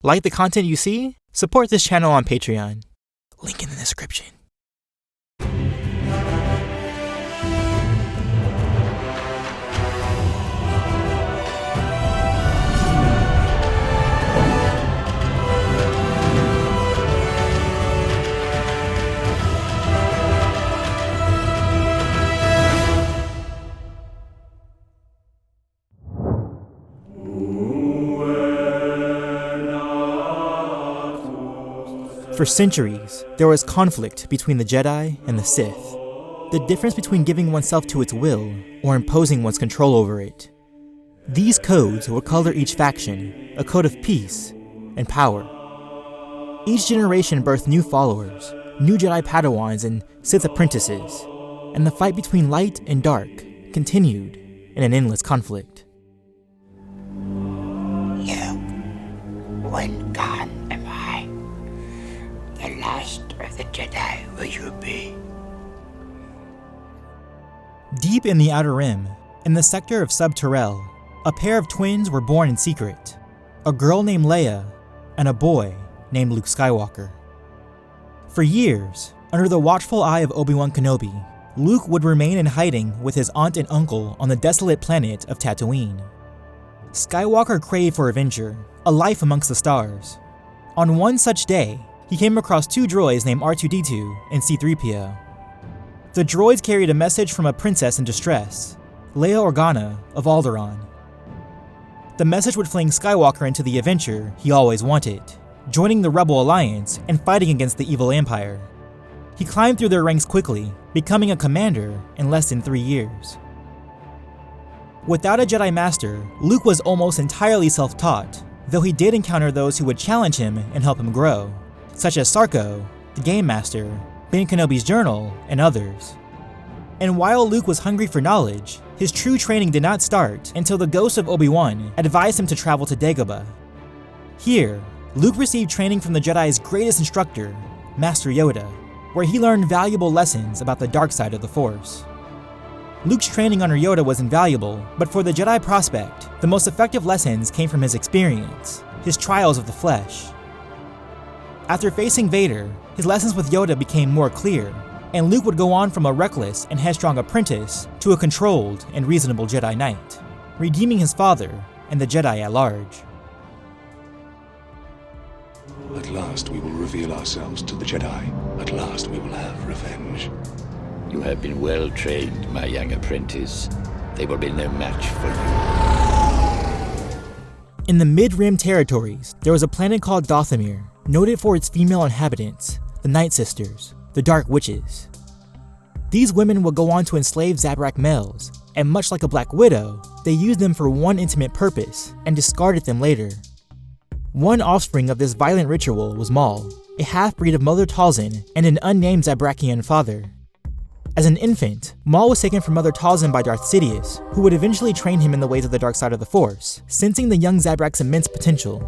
Like the content you see? Support this channel on Patreon. Link in the description. For centuries, there was conflict between the Jedi and the Sith. The difference between giving oneself to its will or imposing one's control over it. These codes would color each faction, a code of peace and power. Each generation birthed new followers, new Jedi Padawans and Sith apprentices, and the fight between light and dark continued in an endless conflict. When gone am I, the last of the Jedi will you be? Deep in the Outer Rim, in the sector of Sub-Terrell, a pair of twins were born in secret. A girl named Leia, and a boy named Luke Skywalker. For years, under the watchful eye of Obi-Wan Kenobi, Luke would remain in hiding with his aunt and uncle on the desolate planet of Tatooine. Skywalker craved for adventure, a life amongst the stars. On one such day, he came across two droids named R2-D2 and C-3PO. The droids carried a message from a princess in distress, Leia Organa of Alderaan. The message would fling Skywalker into the adventure he always wanted, joining the Rebel Alliance and fighting against the evil Empire. He climbed through their ranks quickly, becoming a commander in less than 3 years. Without a Jedi Master, Luke was almost entirely self-taught, though he did encounter those who would challenge him and help him grow, such as Sarko, the Game Master, Ben Kenobi's Journal, and others. And while Luke was hungry for knowledge, his true training did not start until the ghost of Obi-Wan advised him to travel to Dagobah. Here, Luke received training from the Jedi's greatest instructor, Master Yoda, where he learned valuable lessons about the dark side of the Force. Luke's training under Yoda was invaluable, but for the Jedi prospect, the most effective lessons came from his experience, his trials of the flesh. After facing Vader, his lessons with Yoda became more clear, and Luke would go on from a reckless and headstrong apprentice to a controlled and reasonable Jedi Knight, redeeming his father and the Jedi at large. At last we will reveal ourselves to the Jedi. At last we will have revenge. You have been well trained, my young apprentice. They will be no match for you. In the Mid-Rim territories, there was a planet called Dathomir, noted for its female inhabitants, the Night Sisters, the Dark Witches. These women would go on to enslave Zabrak males, and much like a Black Widow, they used them for one intimate purpose and discarded them later. One offspring of this violent ritual was Maul, a half-breed of Mother Talzin and an unnamed Zabrakian father. As an infant, Maul was taken from Mother Talzin by Darth Sidious, who would eventually train him in the ways of the dark side of the Force, sensing the young Zabrak's immense potential.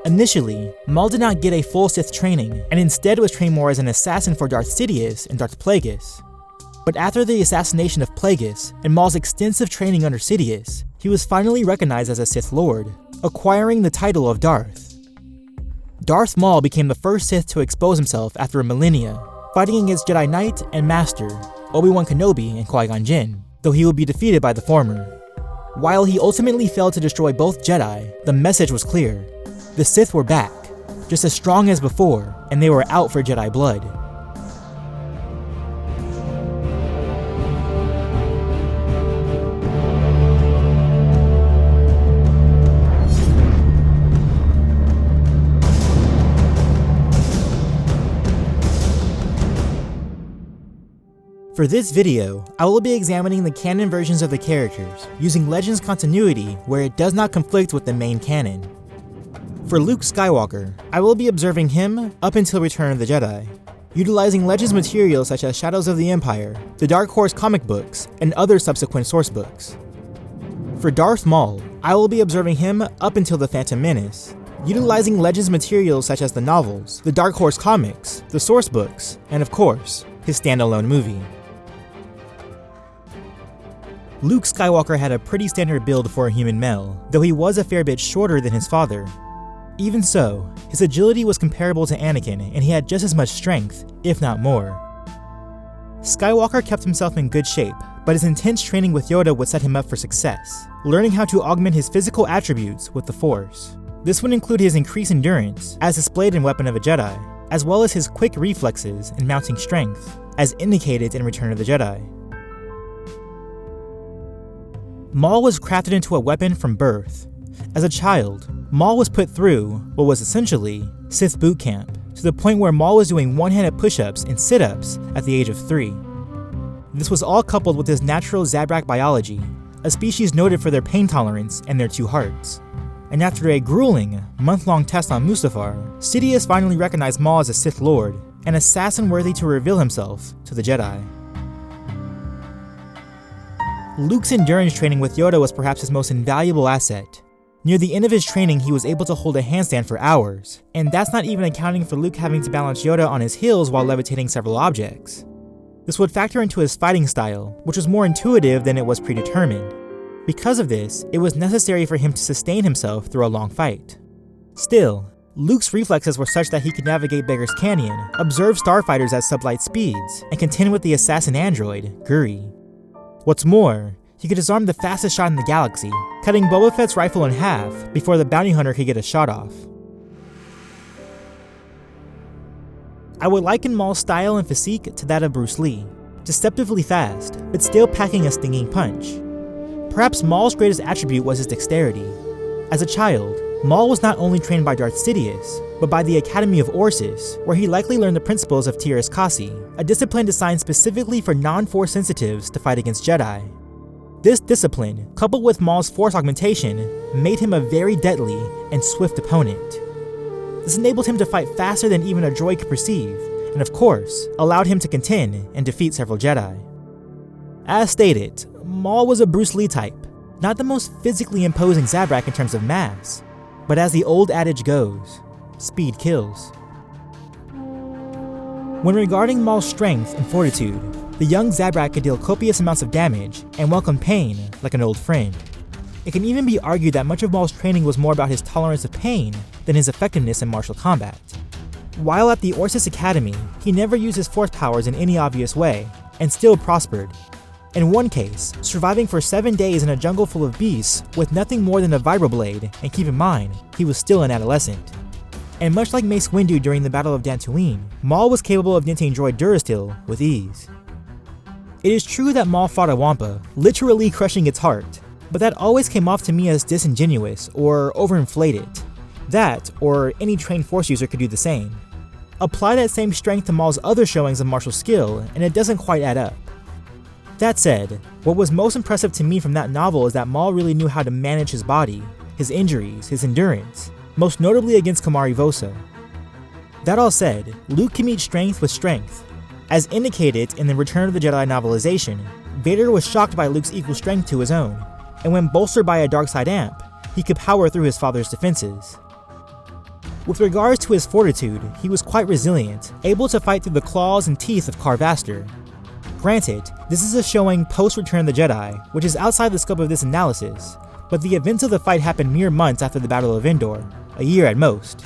Initially, Maul did not get a full Sith training, and instead was trained more as an assassin for Darth Sidious and Darth Plagueis. But after the assassination of Plagueis and Maul's extensive training under Sidious, he was finally recognized as a Sith Lord, acquiring the title of Darth. Darth Maul became the first Sith to expose himself after a millennia, fighting against Jedi Knight and Master, Obi-Wan Kenobi and Qui-Gon Jinn, though he would be defeated by the former. While he ultimately failed to destroy both Jedi, the message was clear. The Sith were back, just as strong as before, and they were out for Jedi blood. For this video, I will be examining the canon versions of the characters, using Legends continuity where it does not conflict with the main canon. For Luke Skywalker, I will be observing him up until Return of the Jedi, utilizing Legends material such as Shadows of the Empire, the Dark Horse comic books, and other subsequent source books. For Darth Maul, I will be observing him up until the Phantom Menace, utilizing Legends material such as the novels, the Dark Horse comics, the source books, and of course, his standalone movie. Luke Skywalker had a pretty standard build for a human male, though he was a fair bit shorter than his father. Even so, his agility was comparable to Anakin, and he had just as much strength, if not more. Skywalker kept himself in good shape, but his intense training with Yoda would set him up for success, learning how to augment his physical attributes with the Force. This would include his increased endurance, as displayed in Weapon of a Jedi, as well as his quick reflexes and mounting strength, as indicated in Return of the Jedi. Maul was crafted into a weapon from birth. As a child, Maul was put through what was essentially Sith boot camp, to the point where Maul was doing one-handed push-ups and sit-ups at the age of 3. This was all coupled with his natural Zabrak biology, a species noted for their pain tolerance and their 2 hearts. And after a grueling, month-long test on Mustafar, Sidious finally recognized Maul as a Sith Lord, an assassin worthy to reveal himself to the Jedi. Luke's endurance training with Yoda was perhaps his most invaluable asset. Near the end of his training, he was able to hold a handstand for hours, and that's not even accounting for Luke having to balance Yoda on his heels while levitating several objects. This would factor into his fighting style, which was more intuitive than it was predetermined. Because of this, it was necessary for him to sustain himself through a long fight. Still, Luke's reflexes were such that he could navigate Beggar's Canyon, observe starfighters at sublight speeds, and contend with the assassin android, Guri. What's more, he could disarm the fastest shot in the galaxy, cutting Boba Fett's rifle in half before the bounty hunter could get a shot off. I would liken Maul's style and physique to that of Bruce Lee, deceptively fast, but still packing a stinging punch. Perhaps Maul's greatest attribute was his dexterity. As a child, Maul was not only trained by Darth Sidious, but by the Academy of Orsis, where he likely learned the principles of Tiras Kasi, a discipline designed specifically for non-Force sensitives to fight against Jedi. This discipline, coupled with Maul's Force augmentation, made him a very deadly and swift opponent. This enabled him to fight faster than even a droid could perceive, and of course, allowed him to contend and defeat several Jedi. As stated, Maul was a Bruce Lee type, not the most physically imposing Zabrak in terms of mass, but as the old adage goes, speed kills. When regarding Maul's strength and fortitude, the young Zabrak could deal copious amounts of damage and welcome pain like an old friend. It can even be argued that much of Maul's training was more about his tolerance of pain than his effectiveness in martial combat. While at the Orsis Academy, he never used his Force powers in any obvious way, and still prospered. In one case, surviving for 7 days in a jungle full of beasts with nothing more than a vibroblade, and keep in mind, he was still an adolescent. And much like Mace Windu during the Battle of Dantooine, Maul was capable of denting droid Durasteel with ease. It is true that Maul fought a Wampa, literally crushing its heart, but that always came off to me as disingenuous or overinflated. That, or any trained Force user could do the same. Apply that same strength to Maul's other showings of martial skill, and it doesn't quite add up. That said, what was most impressive to me from that novel is that Maul really knew how to manage his body, his injuries, his endurance, most notably against Kamari Vosa. That all said, Luke can meet strength with strength. As indicated in the Return of the Jedi novelization, Vader was shocked by Luke's equal strength to his own, and when bolstered by a dark side amp, he could power through his father's defenses. With regards to his fortitude, he was quite resilient, able to fight through the claws and teeth of Carvaster. Granted, this is a showing post-Return of the Jedi, which is outside the scope of this analysis, but the events of the fight happened mere months after the Battle of Endor, a year at most.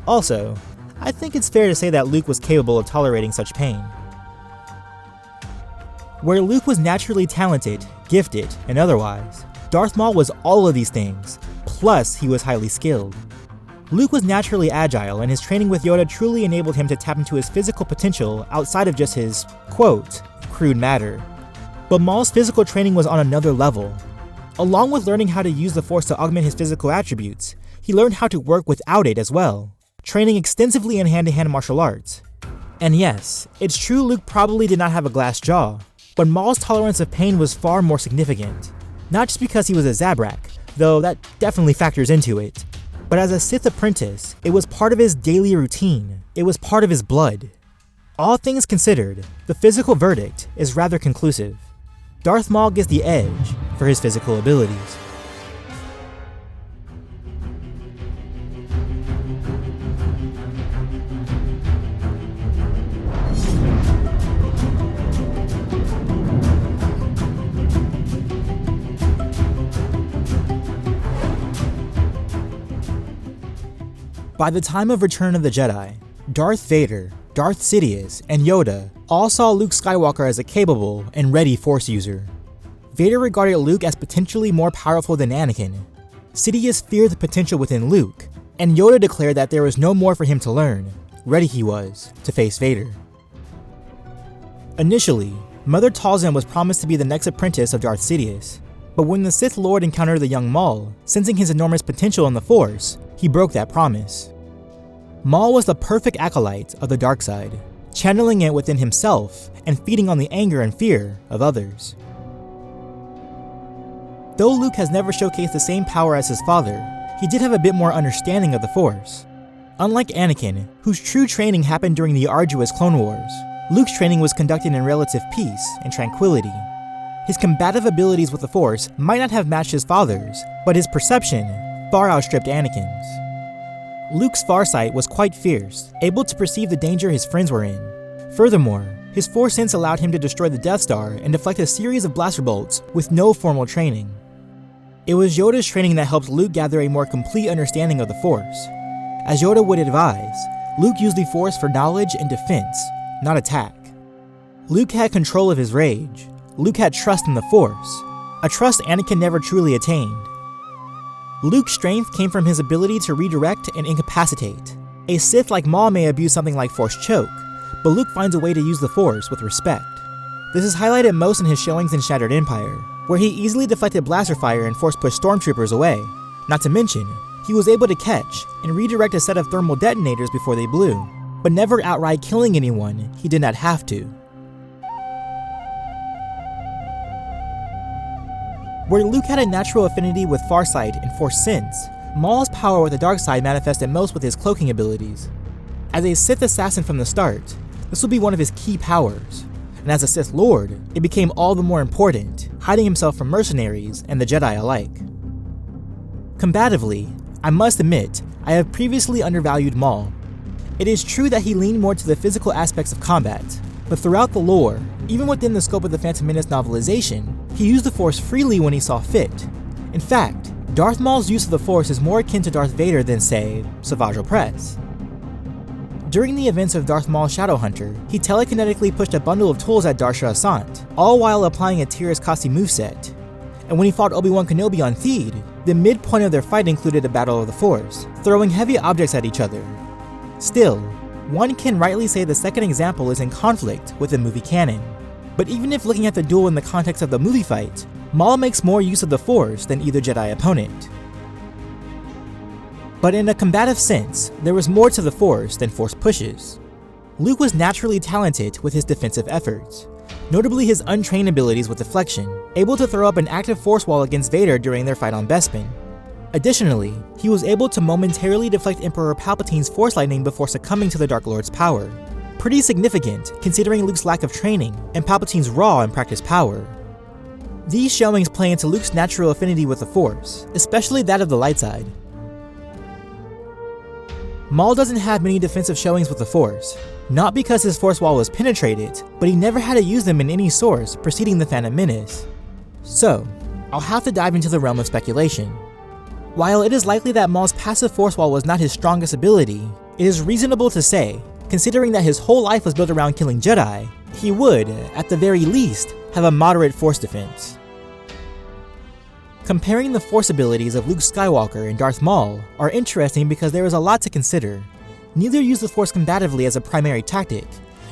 Also, I think it's fair to say that Luke was capable of tolerating such pain. Where Luke was naturally talented, gifted, and otherwise, Darth Maul was all of these things, plus he was highly skilled. Luke was naturally agile, and his training with Yoda truly enabled him to tap into his physical potential outside of just his, quote, crude matter. But Maul's physical training was on another level. Along with learning how to use the Force to augment his physical attributes, he learned how to work without it as well, training extensively in hand-to-hand martial arts. And yes, it's true Luke probably did not have a glass jaw, but Maul's tolerance of pain was far more significant. Not just because he was a Zabrak, though that definitely factors into it, but as a Sith apprentice, it was part of his daily routine. It was part of his blood. All things considered, the physical verdict is rather conclusive. Darth Maul gets the edge for his physical abilities. By the time of Return of the Jedi, Darth Vader, Darth Sidious, and Yoda all saw Luke Skywalker as a capable and ready Force user. Vader regarded Luke as potentially more powerful than Anakin. Sidious feared the potential within Luke, and Yoda declared that there was no more for him to learn. Ready he was to face Vader. Initially, Mother Talzin was promised to be the next apprentice of Darth Sidious, but when the Sith Lord encountered the young Maul, sensing his enormous potential in the Force, he broke that promise. Maul was the perfect acolyte of the dark side, channeling it within himself and feeding on the anger and fear of others. Though Luke has never showcased the same power as his father, he did have a bit more understanding of the Force. Unlike Anakin, whose true training happened during the arduous Clone Wars, Luke's training was conducted in relative peace and tranquility. His combative abilities with the Force might not have matched his father's, but his perception far outstripped Anakin's. Luke's farsight was quite fierce, able to perceive the danger his friends were in. Furthermore, his Force sense allowed him to destroy the Death Star and deflect a series of blaster bolts with no formal training. It was Yoda's training that helped Luke gather a more complete understanding of the Force. As Yoda would advise, Luke used the Force for knowledge and defense, not attack. Luke had control of his rage. Luke had trust in the Force, a trust Anakin never truly attained. Luke's strength came from his ability to redirect and incapacitate. A Sith like Maul may abuse something like Force Choke, but Luke finds a way to use the Force with respect. This is highlighted most in his showings in Shattered Empire, where he easily deflected blaster fire and force-pushed stormtroopers away. Not to mention, he was able to catch and redirect a set of thermal detonators before they blew, but never outright killing anyone he did not have to. Where Luke had a natural affinity with farsight and Force sense, Maul's power with the dark side manifested most with his cloaking abilities. As a Sith assassin from the start, this would be one of his key powers, and as a Sith Lord, it became all the more important, hiding himself from mercenaries and the Jedi alike. Combatively, I must admit, I have previously undervalued Maul. It is true that he leaned more to the physical aspects of combat, but throughout the lore, even within the scope of the Phantom Menace novelization, he used the Force freely when he saw fit. In fact, Darth Maul's use of the Force is more akin to Darth Vader than, say, Savage Opress. During the events of Darth Maul's Shadowhunter, he telekinetically pushed a bundle of tools at Darsha Asant, all while applying a Tyrus Kasi moveset. And when he fought Obi-Wan Kenobi on Theed, the midpoint of their fight included a battle of the Force, throwing heavy objects at each other. Still, one can rightly say the second example is in conflict with the movie canon. But even if looking at the duel in the context of the movie fight, Maul makes more use of the Force than either Jedi opponent. But in a combative sense, there was more to the Force than Force pushes. Luke was naturally talented with his defensive efforts, notably his untrained abilities with deflection, able to throw up an active Force wall against Vader during their fight on Bespin. Additionally, he was able to momentarily deflect Emperor Palpatine's Force lightning before succumbing to the Dark Lord's power. Pretty significant, considering Luke's lack of training and Palpatine's raw and practiced power. These showings play into Luke's natural affinity with the Force, especially that of the light side. Maul doesn't have many defensive showings with the Force, not because his Force wall was penetrated, but he never had to use them in any source preceding the Phantom Menace. So, I'll have to dive into the realm of speculation. While it is likely that Maul's passive Force wall was not his strongest ability, it is reasonable to say, considering that his whole life was built around killing Jedi, he would, at the very least, have a moderate Force defense. Comparing the Force abilities of Luke Skywalker and Darth Maul are interesting because there is a lot to consider. Neither used the Force combatively as a primary tactic,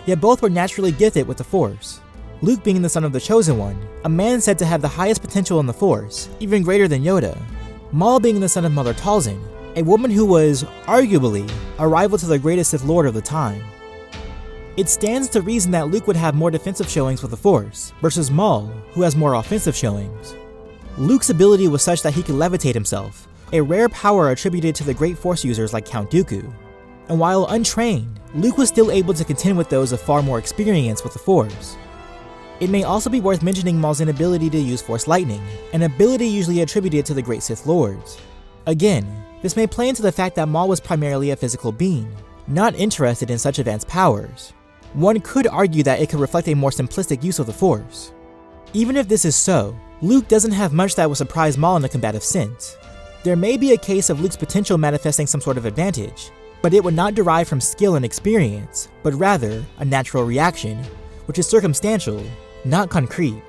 yet both were naturally gifted with the Force. Luke being the son of the Chosen One, a man said to have the highest potential in the Force, even greater than Yoda. Maul being the son of Mother Talzin, a woman who was, arguably, a rival to the greatest Sith Lord of the time. It stands to reason that Luke would have more defensive showings with the Force, versus Maul, who has more offensive showings. Luke's ability was such that he could levitate himself, a rare power attributed to the great Force users like Count Dooku. And while untrained, Luke was still able to contend with those of far more experience with the Force. It may also be worth mentioning Maul's inability to use Force Lightning, an ability usually attributed to the great Sith Lords. Again, this may play into the fact that Maul was primarily a physical being, not interested in such advanced powers. One could argue that it could reflect a more simplistic use of the Force. Even if this is so, Luke doesn't have much that would surprise Maul in a combative sense. There may be a case of Luke's potential manifesting some sort of advantage, but it would not derive from skill and experience, but rather a natural reaction, which is circumstantial, not concrete.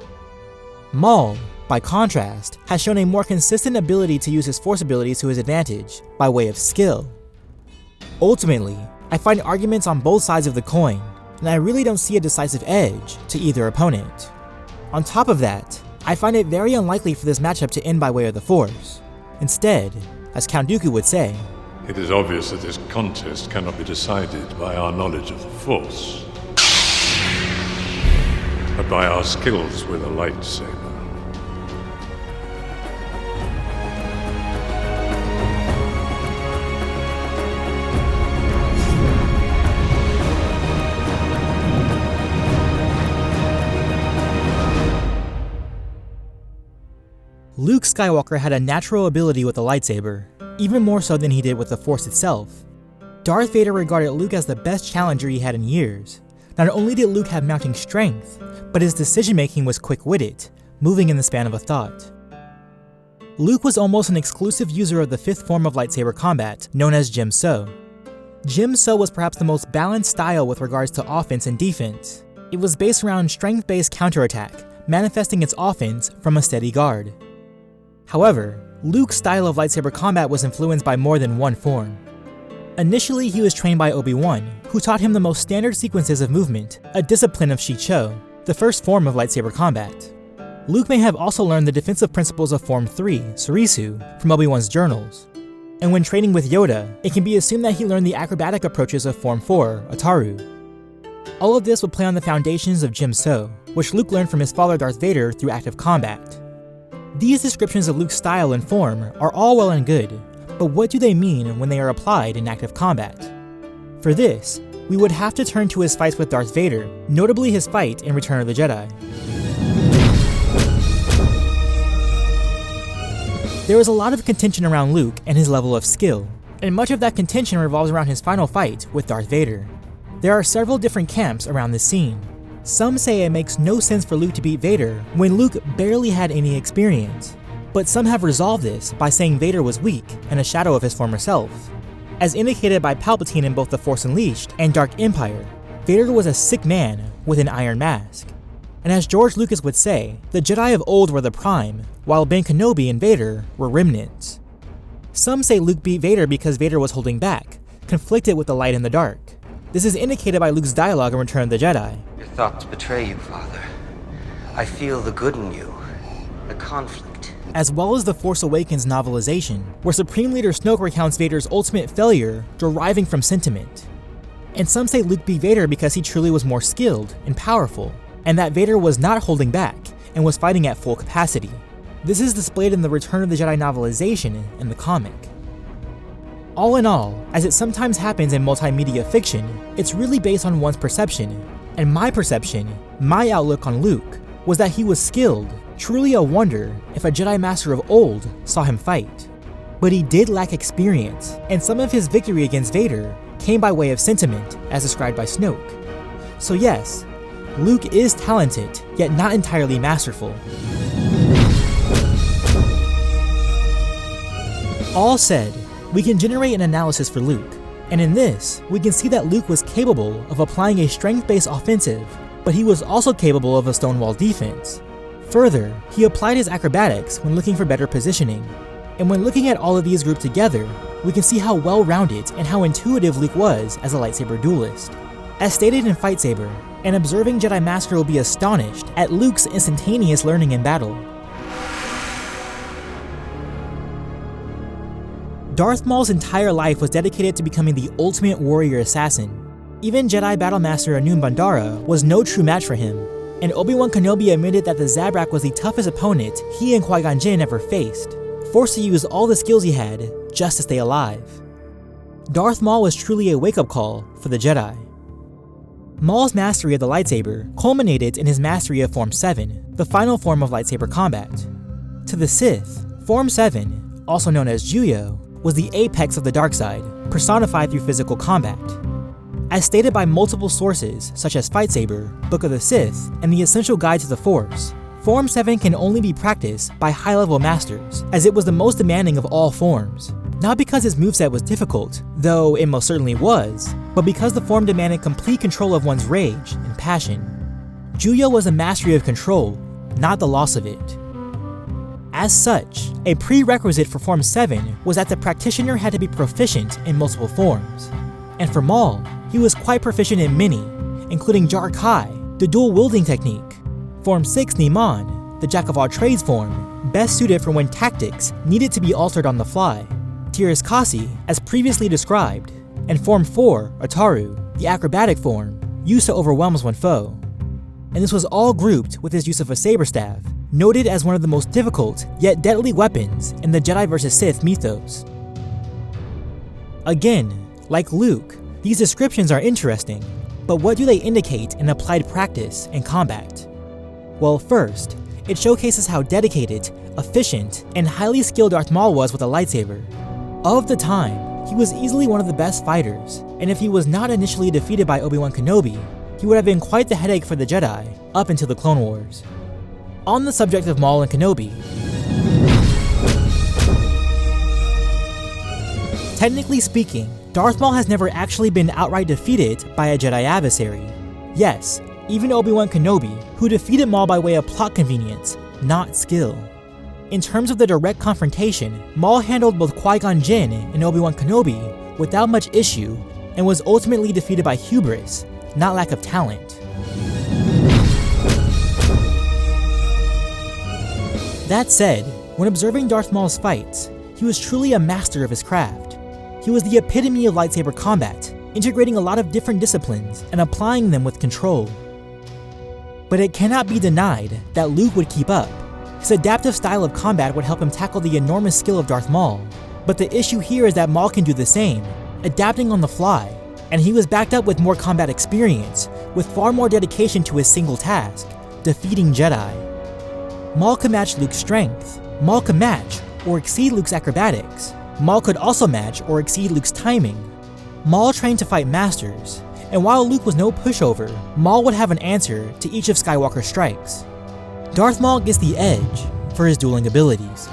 Maul, by contrast, has shown a more consistent ability to use his Force abilities to his advantage, by way of skill. Ultimately, I find arguments on both sides of the coin, and I really don't see a decisive edge to either opponent. On top of that, I find it very unlikely for this matchup to end by way of the Force. Instead, as Count Dooku would say, "It is obvious that this contest cannot be decided by our knowledge of the Force, but by our skills with a lightsaber." Luke Skywalker had a natural ability with the lightsaber, even more so than he did with the Force itself. Darth Vader regarded Luke as the best challenger he had in years. Not only did Luke have mounting strength, but his decision-making was quick-witted, moving in the span of a thought. Luke was almost an exclusive user of the fifth form of lightsaber combat, known as Jim-So. Jim-So was perhaps the most balanced style with regards to offense and defense. It was based around strength-based counterattack, manifesting its offense from a steady guard. However, Luke's style of lightsaber combat was influenced by more than one form. Initially, he was trained by Obi-Wan, who taught him the most standard sequences of movement, a discipline of Shicho, the first form of lightsaber combat. Luke may have also learned the defensive principles of Form 3, Surisu, from Obi-Wan's journals. And when training with Yoda, it can be assumed that he learned the acrobatic approaches of Form 4, Ataru. All of this would play on the foundations of Jim-So, which Luke learned from his father Darth Vader through active combat. These descriptions of Luke's style and form are all well and good, but what do they mean when they are applied in active combat? For this, we would have to turn to his fights with Darth Vader, notably his fight in Return of the Jedi. There is a lot of contention around Luke and his level of skill, and much of that contention revolves around his final fight with Darth Vader. There are several different camps around this scene. Some say it makes no sense for Luke to beat Vader when Luke barely had any experience, but some have resolved this by saying Vader was weak and a shadow of his former self. As indicated by Palpatine in both The Force Unleashed and Dark Empire, Vader was a sick man with an iron mask. And as George Lucas would say, the Jedi of old were the prime, while Ben Kenobi and Vader were remnants. Some say Luke beat Vader because Vader was holding back, conflicted with the light and the dark. This is indicated by Luke's dialogue in Return of the Jedi. Your thoughts betray you, Father. I feel the good in you, the conflict. As well as the Force Awakens novelization, where Supreme Leader Snoke recounts Vader's ultimate failure deriving from sentiment. And some say Luke beat Vader because he truly was more skilled and powerful, and that Vader was not holding back and was fighting at full capacity. This is displayed in the Return of the Jedi novelization in the comic. All in all, as it sometimes happens in multimedia fiction, it's really based on one's perception, and my perception, my outlook on Luke, was that he was skilled, truly a wonder if a Jedi Master of old saw him fight. But he did lack experience, and some of his victory against Vader came by way of sentiment, as described by Snoke. So yes, Luke is talented, yet not entirely masterful. All said, we can generate an analysis for Luke, and in this, we can see that Luke was capable of applying a strength-based offensive, but he was also capable of a stonewall defense. Further, he applied his acrobatics when looking for better positioning, and when looking at all of these grouped together, we can see how well-rounded and how intuitive Luke was as a lightsaber duelist. As stated in Fight Saber, an observing Jedi Master will be astonished at Luke's instantaneous learning in battle. Darth Maul's entire life was dedicated to becoming the ultimate warrior assassin. Even Jedi Battlemaster Anun Bandara was no true match for him, and Obi-Wan Kenobi admitted that the Zabrak was the toughest opponent he and Qui-Gon Jinn ever faced, forced to use all the skills he had just to stay alive. Darth Maul was truly a wake-up call for the Jedi. Maul's mastery of the lightsaber culminated in his mastery of Form 7, the final form of lightsaber combat. To the Sith, Form 7, also known as Juyo, was the apex of the dark side, personified through physical combat. As stated by multiple sources such as Fight Saber, Book of the Sith, and the Essential Guide to the Force, Form 7 can only be practiced by high-level masters, as it was the most demanding of all forms. Not because his moveset was difficult, though it most certainly was, but because the form demanded complete control of one's rage and passion. Juyo was a mastery of control, not the loss of it. As such, a prerequisite for Form 7 was that the practitioner had to be proficient in multiple forms. And for Maul, he was quite proficient in many, including Jar Kai, the dual-wielding technique, Form 6 Niman, the jack-of-all-trades form, best suited for when tactics needed to be altered on the fly, Tiras Kasi, as previously described, and Form 4 Ataru, the acrobatic form, used to overwhelm one foe. And this was all grouped with his use of a saber staff, noted as one of the most difficult yet deadly weapons in the Jedi vs. Sith mythos. Again, like Luke, these descriptions are interesting, but what do they indicate in applied practice and combat? Well, first, it showcases how dedicated, efficient, and highly skilled Darth Maul was with a lightsaber. Of the time, he was easily one of the best fighters, and if he was not initially defeated by Obi-Wan Kenobi, he would have been quite the headache for the Jedi up until the Clone Wars. On the subject of Maul and Kenobi, technically speaking, Darth Maul has never actually been outright defeated by a Jedi adversary. Yes, even Obi-Wan Kenobi, who defeated Maul by way of plot convenience, not skill. In terms of the direct confrontation, Maul handled both Qui-Gon Jinn and Obi-Wan Kenobi without much issue, and was ultimately defeated by hubris, not lack of talent. That said, when observing Darth Maul's fights, he was truly a master of his craft. He was the epitome of lightsaber combat, integrating a lot of different disciplines and applying them with control. But it cannot be denied that Luke would keep up. His adaptive style of combat would help him tackle the enormous skill of Darth Maul, but the issue here is that Maul can do the same, adapting on the fly, and he was backed up with more combat experience, with far more dedication to his single task, defeating Jedi. Maul could match Luke's strength. Maul could match or exceed Luke's acrobatics. Maul could also match or exceed Luke's timing. Maul trained to fight masters, and while Luke was no pushover, Maul would have an answer to each of Skywalker's strikes. Darth Maul gets the edge for his dueling abilities.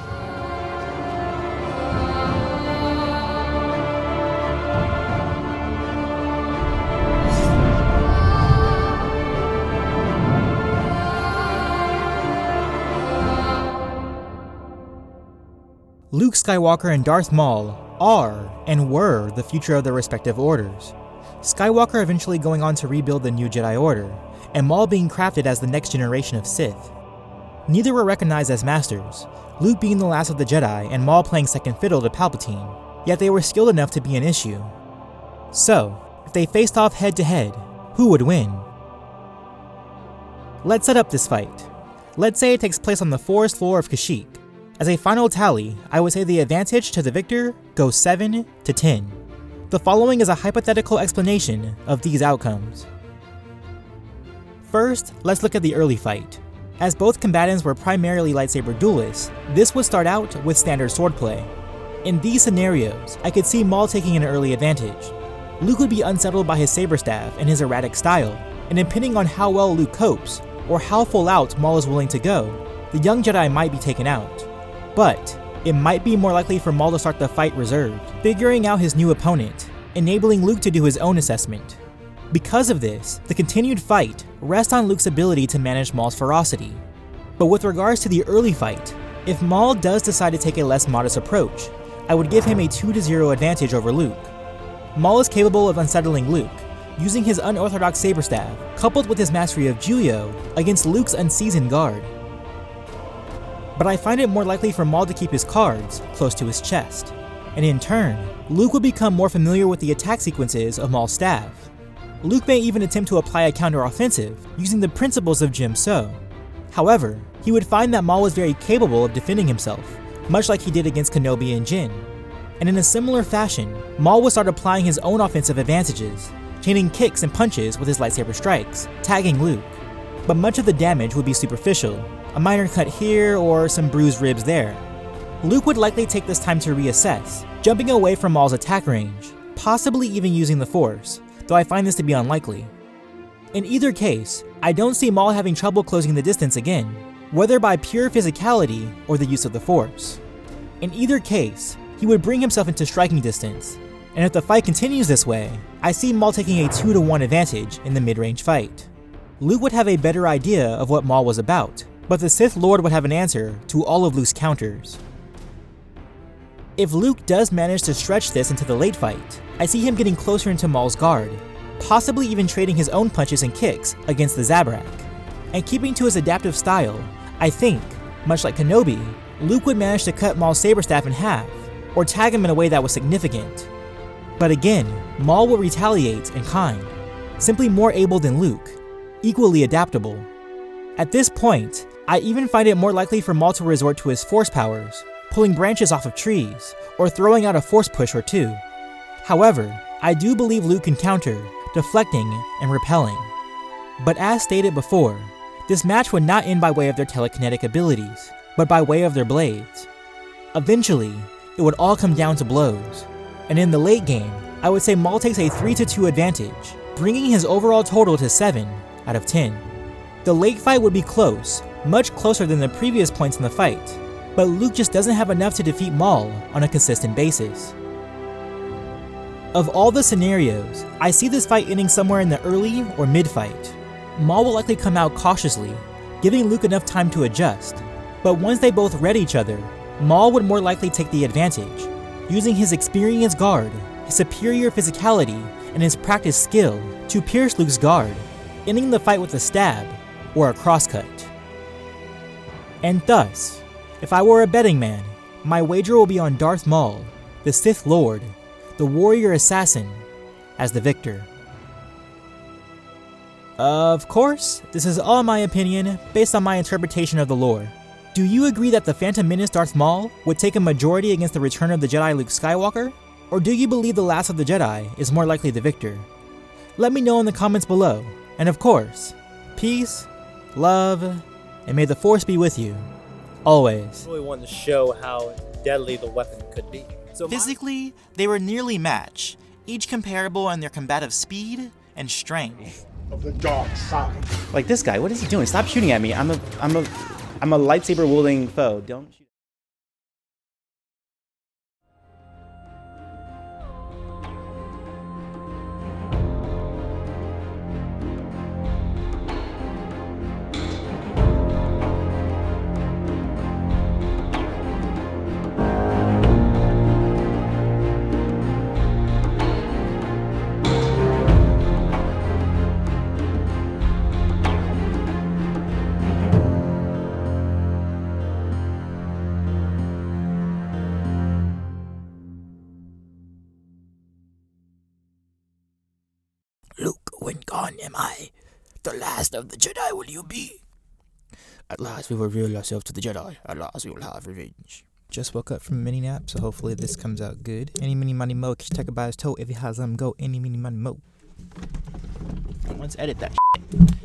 Luke Skywalker and Darth Maul are and were the future of their respective orders. Skywalker eventually going on to rebuild the new Jedi Order, and Maul being crafted as the next generation of Sith. Neither were recognized as masters, Luke being the last of the Jedi and Maul playing second fiddle to Palpatine, yet they were skilled enough to be an issue. So, if they faced off head to head, who would win? Let's set up this fight. Let's say it takes place on the forest floor of Kashyyyk. As a final tally, I would say the advantage to the victor goes 7 to 10. The following is a hypothetical explanation of these outcomes. First, let's look at the early fight. As both combatants were primarily lightsaber duelists, this would start out with standard swordplay. In these scenarios, I could see Maul taking an early advantage. Luke would be unsettled by his saber staff and his erratic style, and depending on how well Luke copes, or how full out Maul is willing to go, the young Jedi might be taken out. But it might be more likely for Maul to start the fight reserved, figuring out his new opponent, enabling Luke to do his own assessment. Because of this, the continued fight rests on Luke's ability to manage Maul's ferocity. But with regards to the early fight, if Maul does decide to take a less modest approach, I would give him a 2-0 advantage over Luke. Maul is capable of unsettling Luke, using his unorthodox saber staff, coupled with his mastery of Juyo, against Luke's unseasoned guard. But I find it more likely for Maul to keep his cards close to his chest, and in turn, Luke will become more familiar with the attack sequences of Maul's staff. Luke may even attempt to apply a counter-offensive using the principles of Jim So. However, he would find that Maul was very capable of defending himself, much like he did against Kenobi and Jin. And in a similar fashion, Maul would start applying his own offensive advantages, chaining kicks and punches with his lightsaber strikes, tagging Luke. But much of the damage would be superficial, a minor cut here or some bruised ribs there. Luke would likely take this time to reassess, jumping away from Maul's attack range, possibly even using the Force, though I find this to be unlikely. In either case, I don't see Maul having trouble closing the distance again. whether by pure physicality or the use of the Force. In either case, he would bring himself into striking distance, and if the fight continues this way, I see Maul taking a 2-to-1 advantage in the mid-range fight. Luke would have a better idea of what Maul was about, but the Sith Lord would have an answer to all of Luke's counters. If Luke does manage to stretch this into the late fight, I see him getting closer into Maul's guard, possibly even trading his own punches and kicks against the Zabrak. And keeping to his adaptive style, I think, much like Kenobi, Luke would manage to cut Maul's saber staff in half, or tag him in a way that was significant. But again, Maul will retaliate in kind, simply more able than Luke, equally adaptable. At this point, I even find it more likely for Maul to resort to his Force powers, pulling branches off of trees, or throwing out a Force push or two. However, I do believe Luke can counter, deflecting and repelling. But as stated before, this match would not end by way of their telekinetic abilities, but by way of their blades. Eventually, it would all come down to blows, and in the late game, I would say Maul takes a 3-to-2 advantage, bringing his overall total to 7 out of 10. The late fight would be close, much closer than the previous points in the fight, but Luke just doesn't have enough to defeat Maul on a consistent basis. Of all the scenarios, I see this fight ending somewhere in the early or mid-fight. Maul will likely come out cautiously, giving Luke enough time to adjust, but once they both read each other, Maul would more likely take the advantage, using his experienced guard, his superior physicality, and his practiced skill to pierce Luke's guard, ending the fight with a stab or a crosscut. And thus, if I were a betting man, my wager will be on Darth Maul, the Sith Lord, the warrior assassin, as the victor. Of course, this is all my opinion based on my interpretation of the lore. Do you agree that the Phantom Menace Darth Maul would take a majority against the Return of the Jedi Luke Skywalker? Or do you believe the Last of the Jedi is more likely the victor? Let me know in the comments below, and of course, peace, love, and may the Force be with you, always. I really wanted to show how deadly the weapon could be. So Physically, they were nearly matched, each comparable in their combative speed and strength. Of the dark side. Like this guy, what is he doing? Stop shooting at me. I'm a lightsaber wielding foe. Don't shoot. Luke, when gone am I? The last of the Jedi will you be? At last we will reveal ourselves to the Jedi. At last we will have revenge. Just woke up from a mini nap, so hopefully this comes out good. Any mini money mo, take it by his toe. If he has them go, any mini money mo. Let's edit that shit.